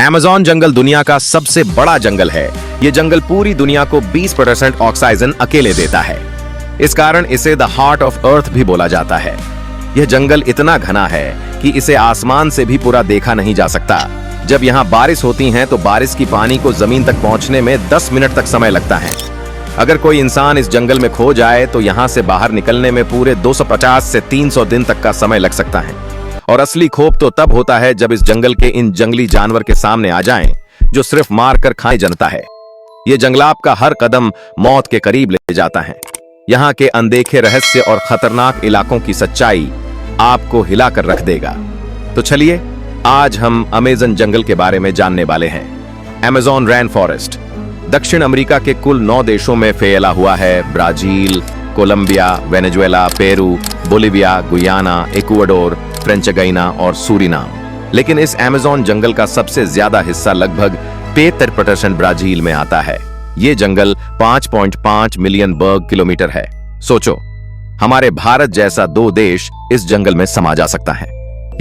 Amazon जंगल दुनिया का सबसे बड़ा जंगल है। ये जंगल पूरी दुनिया को 20% ऑक्सीजन अकेले देता है। इस कारण इसे द हार्ट ऑफ अर्थ भी बोला जाता है। यह जंगल इतना घना है कि इसे आसमान से भी पूरा देखा नहीं जा सकता। जब यहाँ बारिश होती है तो बारिश की पानी को जमीन तक पहुंचने में 10 मिनट तक समय लगता है। अगर कोई इंसान इस जंगल में खो जाए तो यहाँ से बाहर निकलने में पूरे 250 से 300 दिन तक का समय लग सकता है। और असली खौफ तो तब होता है जब इस जंगल के इन जंगली जानवर के सामने आ जाएं, जो सिर्फ मार कर खाए जनता है। ये जंगलाप का हर कदम मौत के करीब ले जाता है। यहाँ के अनदेखे रहस्य और खतरनाक इलाकों की सच्चाई आपको हिला कर रख देगा। तो चलिए आज हम अमेज़न जंगल के बारे में जानने वाले हैं। अमेज़न रेन फॉरेस्ट दक्षिण अमेरिका के कुल 9 देशों में फैला हुआ है। Brazil, Colombia, Venezuela, Peru, Bolivia, Guyana, Ecuador, French Guiana और सूरीनाम। लेकिन इस अमेज़न जंगल का सबसे ज्यादा हिस्सा लगभग 73% ब्राजील में आता है। ये जंगल 5.5 मिलियन वर्ग किलोमीटर है। सोचो, हमारे भारत जैसा 2 देश इस जंगल में समा जा सकता है।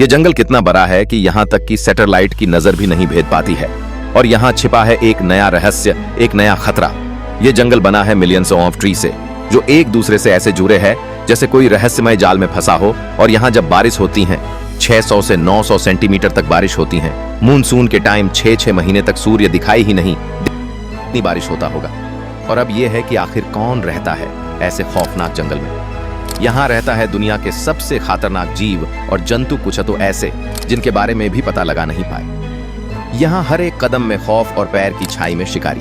ये जंगल कितना बड़ा है कि यहाँ तक कि सैटेलाइट की नजर भी नहीं भेद पाती है। और यहाँ छिपा है एक नया रहस्य, एक नया खतरा। ये जंगल बना है मिलियंस ऑफ ट्री से, जो एक दूसरे से ऐसे जुड़े हैं जैसे कोई रहस्यमय जाल में फंसा हो। और यहाँ जब बारिश होती है 600 से 900 सेंटीमीटर तक बारिश होती है। मूनसून के टाइम 6 महीने तक सूर्य दिखाई ही नहीं, इतनी बारिश होता होगा। और अब यह है कि आखिर कौन रहता है ऐसे खौफनाक जंगल में। यहाँ रहता है दुनिया के सबसे खतरनाक जीव और जंतु, कुछ तो ऐसे जिनके बारे में भी पता लगा नहीं पाए। यहाँ हर एक कदम में खौफ और पैर की छाई में शिकारी।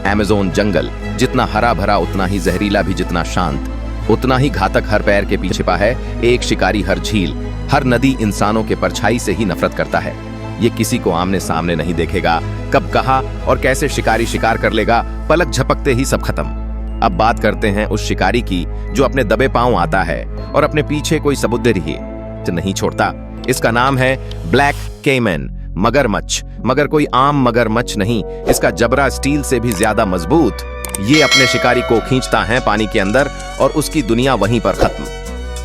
अमेज़न जंगल जितना हरा भरा उतना ही जहरीला भी, जितना शांत उतना ही घातक। हर पैर के पीछे छिपा है एक शिकारी, हर झील, हर नदी इंसानों के परछाई से ही नफरत करता है। ये किसी को आमने सामने नहीं देखेगा। कब, कहाँ और कैसे शिकारी शिकार कर लेगा, पलक झपकते ही सब खत्म। अब बात करते हैं उस शिकारी की जो अपने दबे पांव आता है और अपने पीछे कोई सबूत ही नहीं छोड़ता। इसका नाम है ब्लैक कैमन, मगरमच्छ। मगर कोई आम मगरमच्छ नहीं, इसका जबड़ा स्टील से भी ज्यादा मजबूत। ये अपने शिकारी को खींचता है पानी के अंदर और उसकी दुनिया वहीं पर खत्म।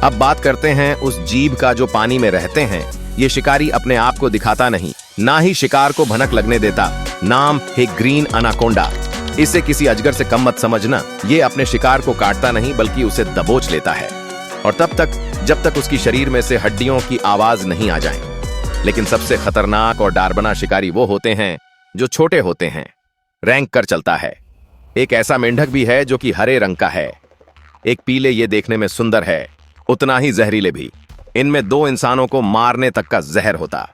अब बात करते हैं उस जीव का जो पानी में रहते हैं। ये शिकारी अपने आप को दिखाता नहीं, ना ही शिकार को भनक लगने देता। नाम है ग्रीन अनाकोंडा। इसे किसी अजगर से कम मत समझना। ये अपने शिकार को काटता नहीं बल्कि उसे दबोच लेता है, और तब तक जब तक उसकी शरीर में से हड्डियों की आवाज नहीं आ जाए। लेकिन सबसे खतरनाक और डारबना शिकारी वो होते हैं जो छोटे होते हैं, रैंक कर चलता है। एक ऐसा मेंढक भी है जो कि हरे रंग का है। एक पीले, ये देखने में सुंदर है, उतना ही जहरीले भी। इनमें 2 इंसानों को मारने तक का जहर होता।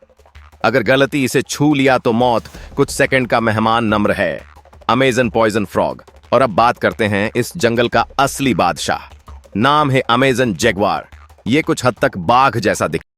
अगर गलती इसे छू लिया तो मौत। कुछ सेकंड का मेहमान नम्र है, अमेज़न पॉइजन फ्रॉग। और अब बात करते हैं इस जंगल का असली बादशाह। नाम है अमेज़न जैगुआर। ये कुछ हद तक बाघ जैसा दिखता